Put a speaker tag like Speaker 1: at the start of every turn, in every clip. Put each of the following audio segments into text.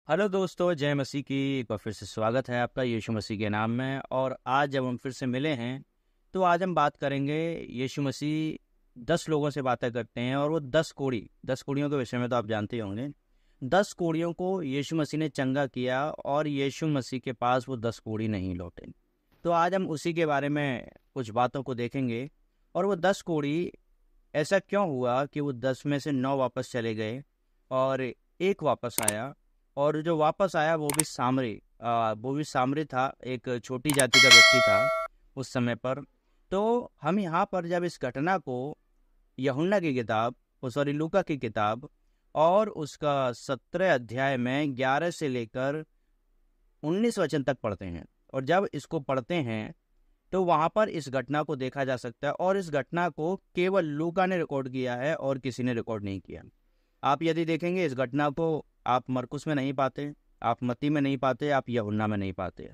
Speaker 1: Hello दोस्तों, जय मसीह की एक बार फिर से स्वागत है आपका यीशु मसीह के नाम में। और आज जब हम फिर से मिले हैं तो आज हम बात करेंगे। यीशु मसीह 10 लोगों से बातें करते हैं और वो 10 कोड़ियों के विषय में तो आप जानते ही होंगे। 10 कोड़ियों को यीशु मसीह ने चंगा किया और यीशु मसीह के पास वो 10 कोड़ी नहीं लौटे। तो आज हम उसी के बारे में कुछ बातों को देखेंगे। और वो 10 कोड़ी ऐसा क्यों हुआ कि वो 10 में से 9 वापस चले गए और एक वापस आया। और जो वापस आया वो भी सामरी था, एक छोटी जाति का व्यक्ति था उस समय पर। तो हम यहाँ पर जब इस घटना को यूहन्ना की किताब लूका की किताब और उसका 17 अध्याय में 11 से लेकर 19 वचन तक पढ़ते हैं, और जब इसको पढ़ते हैं तो वहाँ पर इस घटना को देखा जा सकता है। और इस घटना को केवल लूका ने रिकॉर्ड किया है और किसी ने रिकॉर्ड नहीं किया। आप यदि देखेंगे इस घटना को, आप मरकुस में नहीं पाते, आप मत्ती में नहीं पाते, आप यूहन्ना में नहीं पाते,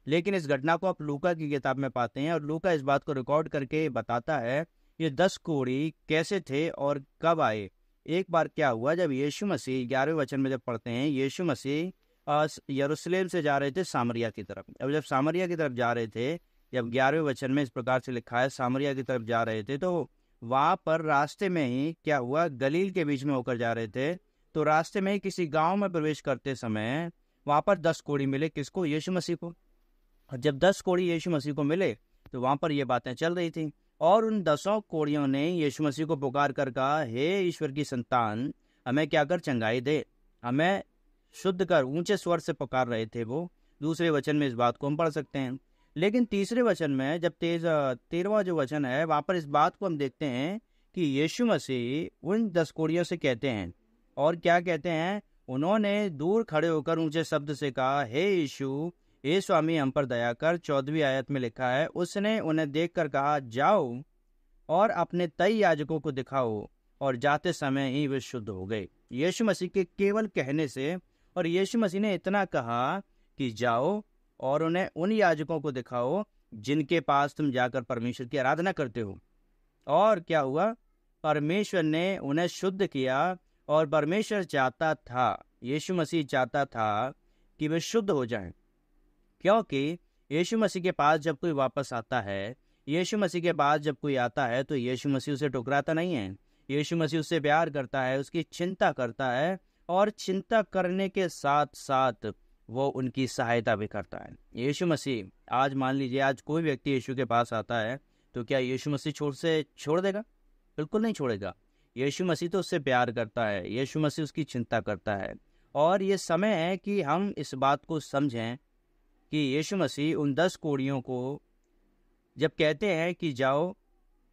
Speaker 1: लेकिन इस घटना को आप लूका की किताब में पाते हैं। और लूका इस बात को रिकॉर्ड करके बताता है ये 10 कोढ़ी कैसे थे और कब आए। एक बार क्या हुआ, जब यीशु मसीह 11वें वचन में जब पढ़ते हैं, यीशु मसीह यरूशलेम से जा रहे थे सामरिया की तरफ। अब जब सामरिया की तरफ जा रहे थे, जब 11वें वचन में इस प्रकार से लिखा है सामरिया की तरफ जा रहे थे, तो वहां पर रास्ते में ही क्या हुआ, गलील के बीच में होकर जा रहे थे। तो रास्ते में ही किसी गांव में प्रवेश करते समय वहां पर 10 कोढ़ी मिले। किसको? यीशु मसीह को। और जब 10 कोढ़ी यीशु मसीह को मिले तो वहां पर ये बातें चल रही थी। और उन 10 कोढ़ियों ने यीशु मसीह को पुकार कर कहा, हे ईश्वर की संतान, हमें क्या कर चंगाई दे, हमें शुद्ध कर। ऊंचे स्वर से पुकार रहे थे वो। दूसरे वचन में इस बात को हम पढ़ सकते हैं। लेकिन तीसरे वचन में जब 13वां जो वचन है, वहां पर इस बात को हम देखते हैं कि यीशु मसीह उन 10 कोढ़ियों से कहते हैं, और क्या कहते हैं, उन्होंने दूर खड़े होकर ऊंचे शब्द से कहा, हे यीशु, हे स्वामी, हम पर दया कर। 14वीं आयत में लिखा है, उसने उन्हें देखकर कहा, जाओ और अपने 23 याजकों को दिखाओ। और जाते समय ही वे शुद्ध हो गए। यीशु मसीह के केवल कहने से, और यीशु मसीह ने इतना कहा कि जाओ और उन्हें उन याजकों को दिखाओ जिनके पास तुम जाकर परमेश्वर की आराधना करते हो। और क्या हुआ, परमेश्वर ने उन्हें शुद्ध किया। और परमेश्वर चाहता था, यीशु मसीह चाहता था कि वे शुद्ध हो जाएं, क्योंकि यीशु मसीह के पास जब कोई वापस आता है, यीशु मसीह के पास जब कोई आता है, तो यीशु मसीह उसे ठुकराता नहीं है। यीशु मसीह उससे प्यार करता है, उसकी चिंता करता है, और चिंता करने के साथ साथ वो उनकी सहायता भी करता है। यीशु मसीह, आज मान लीजिए आज कोई व्यक्ति यीशु के पास आता है, तो क्या यीशु मसीह छोड़ देगा? बिल्कुल नहीं छोड़ेगा। यीशु मसीह तो उससे प्यार करता है, यीशु मसीह उसकी चिंता करता है। और ये समय है कि हम इस बात को समझें कि यीशु मसीह उन 10 कोढ़ियों को जब कहते हैं कि जाओ,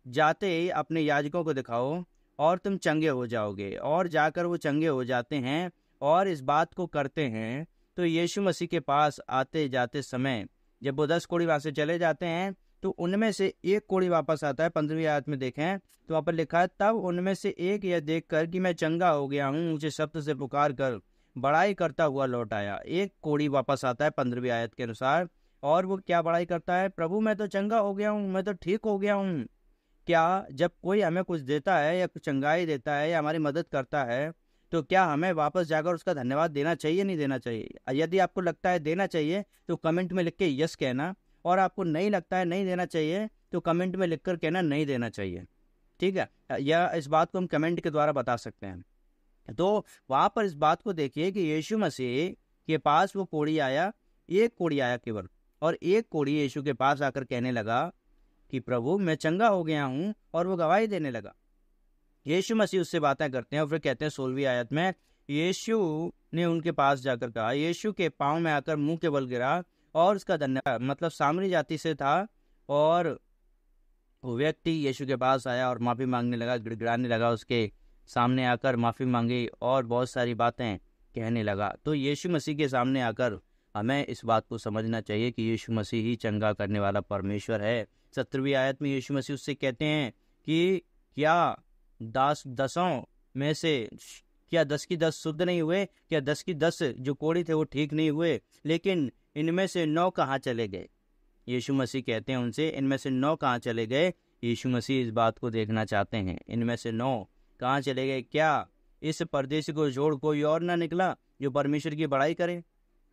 Speaker 1: जाते ही अपने याजकों को दिखाओ और तुम चंगे हो जाओगे, और जाकर वो चंगे हो जाते हैं और इस बात को करते हैं। तो यीशु मसीह के पास आते जाते समय जब वो 10 कोढ़ी वहां से चले जाते हैं, तो उनमें से एक कोढ़ी वापस आता है। 15वीं आयत में देखें तो वहां पर लिखा है, तब उनमें से एक यह देखकर कि मैं चंगा हो गया हूँ, ऊंचे शब्द से पुकार कर बड़ाई करता हुआ लौट आया। एक कोढ़ी वापस आता है 15वीं आयत के अनुसार, और वो क्या बड़ाई करता है, प्रभु मैं तो चंगा हो गया हूँ, मैं तो ठीक हो गया हूँ। क्या जब कोई हमें कुछ देता है या कुछ चंगाई देता है या हमारी मदद करता है, तो क्या हमें वापस जाकर उसका धन्यवाद देना चाहिए, नहीं देना चाहिए? यदि आपको लगता है देना चाहिए तो कमेंट में लिख के यस कहना, और आपको नहीं लगता है नहीं देना चाहिए तो कमेंट में लिखकर कहना नहीं देना चाहिए। ठीक है, या इस बात को हम कमेंट के द्वारा बता सकते हैं। तो वहां पर इस बात को देखिए कि यीशु मसीह के पास वो कोढ़ी आया, एक कोढ़ी आया केवल, और एक कोढ़ी यीशु के पास आकर कहने लगा कि प्रभु मैं चंगा हो गया हूं, और वो गवाही देने लगा। यीशु मसीह उससे बातें करते हैं और फिर कहते हैं 16वीं आयत में, यीशु ने उनके पास जाकर कहा, यीशु के पांव में आकर मुंह के बल गिरा और उसका धन्यवाद, मतलब सामरी जाति से था। और वो व्यक्ति यीशु के पास आया और माफी मांगने लगा, गिड़गिड़ाने लगा, उसके सामने आकर माफी मांगी और बहुत सारी बातें कहने लगा। तो यीशु मसीह के सामने आकर हमें इस बात को समझना चाहिए कि यीशु मसीह ही चंगा करने वाला परमेश्वर है। 17वीं आयत में यीशु मसीह उससे कहते हैं कि क्या दसों में से क्या 10 की 10 शुद्ध नहीं हुए? क्या 10 की 10 जो कोढ़ी थे वो ठीक नहीं हुए? लेकिन इनमें से 9 कहाँ चले गए? यीशु मसीह कहते हैं उनसे, इनमें से 9 कहाँ चले गए? यीशु मसीह इस बात को देखना चाहते हैं, इनमें से 9 कहाँ चले गए? क्या इस परदेशी को जोड़ कोई और ना निकला? जो परमेश्वर की बड़ाई करे?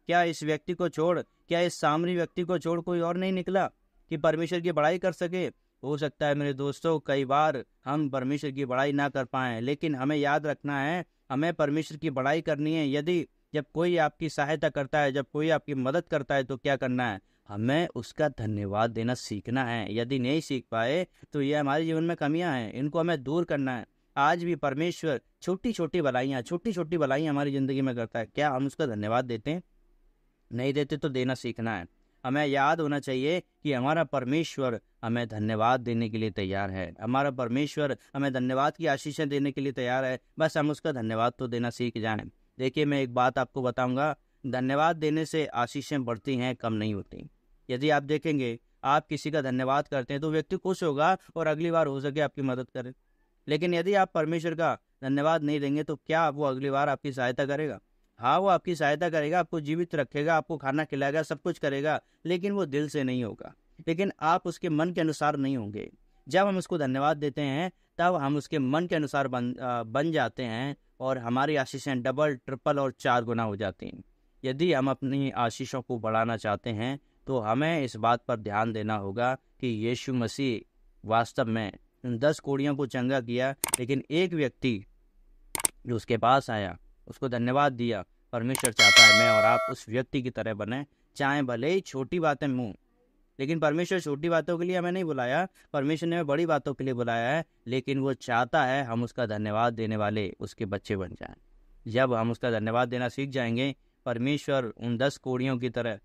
Speaker 1: क्या इस व्यक्ति को छोड़, क्या इस सामरी व्यक्ति को छोड़ कोई और नहीं निकला कि परमेश्वर की बड़ाई कर सके? हो सकता है मेरे दोस्तों कई बार हम परमेश्वर की बड़ाई ना कर पाएं, लेकिन हमें याद रखना है, हमें परमेश्वर की बड़ाई करनी है। यदि जब कोई आपकी सहायता करता है, जब कोई आपकी मदद करता है, तो क्या करना है? हमें उसका धन्यवाद देना सीखना है। यदि नहीं सीख पाए तो ये हमारे जीवन में कमियां हैं, इनको हमें दूर करना है। आज भी परमेश्वर छोटी छोटी भलाइयां हमारी ज़िंदगी में करता है, क्या हम उसका धन्यवाद देते हैं? नहीं देते तो देना सीखना है। हमें याद होना चाहिए कि हमारा परमेश्वर हमें धन्यवाद देने के लिए तैयार है। हमारा परमेश्वर हमें धन्यवाद की आशीषें देने के लिए तैयार है, बस हम उसका धन्यवाद तो देना सीख जाएं। देखिए, मैं एक बात आपको बताऊंगा, धन्यवाद देने से आशीषें बढ़ती हैं, कम नहीं होती। यदि आप देखेंगे, आप किसी का धन्यवाद करते हैं तो व्यक्ति खुश होगा और अगली बार हो सके आपकी मदद करे। लेकिन यदि आप परमेश्वर का धन्यवाद नहीं देंगे तो क्या वो अगली बार आपकी सहायता करेगा? हाँ, वो आपकी सहायता करेगा, आपको जीवित रखेगा, आपको खाना खिलाएगा, सब कुछ करेगा, लेकिन वो दिल से नहीं होगा। लेकिन आप उसके मन के अनुसार नहीं होंगे। जब हम उसको धन्यवाद देते हैं तब हम उसके मन के अनुसार बन जाते हैं और हमारी आशीषें डबल, ट्रिपल और 4 गुना हो जाती हैं। यदि हम अपनी आशीषों को बढ़ाना चाहते हैं तो हमें इस बात पर ध्यान देना होगा कि यीशु मसीह वास्तव में उन 10 कोढ़ियों को चंगा किया, लेकिन एक व्यक्ति जो उसके पास आया, उसको धन्यवाद दिया। परमेश्वर चाहता है मैं और आप उस व्यक्ति की तरह बने, चाहे भले ही छोटी बातें हों। लेकिन परमेश्वर छोटी बातों के लिए हमें नहीं बुलाया, परमेश्वर ने हमें बड़ी बातों के लिए बुलाया है। लेकिन वो चाहता है हम उसका धन्यवाद देने वाले उसके बच्चे बन जाएं। जब हम उसका धन्यवाद देना सीख जाएंगे, परमेश्वर उन 10 कोढ़ियों की तरह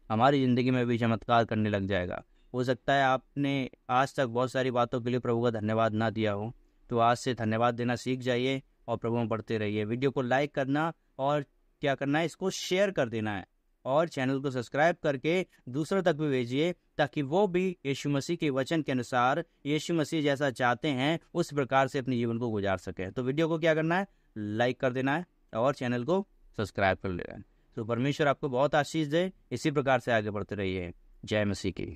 Speaker 1: हमारी ज़िंदगी में भी चमत्कार करने लग जाएगा। हो सकता है आपने आज तक बहुत सारी बातों के लिए प्रभु का धन्यवाद ना दिया हो, तो आज से धन्यवाद देना सीख जाइए और प्रभु में बढ़ते रहिए। वीडियो को लाइक करना और क्या करना है, इसको शेयर कर देना है और चैनल को सब्सक्राइब करके दूसरों तक भी भेजिए, ताकि वो भी यीशु मसीह के वचन के अनुसार, यीशु मसीह जैसा चाहते हैं उस प्रकार से अपने जीवन को गुजार सके। तो वीडियो को क्या करना है, लाइक कर देना है और चैनल को सब्सक्राइब कर लेना है। तो परमेश्वर आपको बहुत आशीष दे, इसी प्रकार से आगे बढ़ते रहिए। जय मसीह की।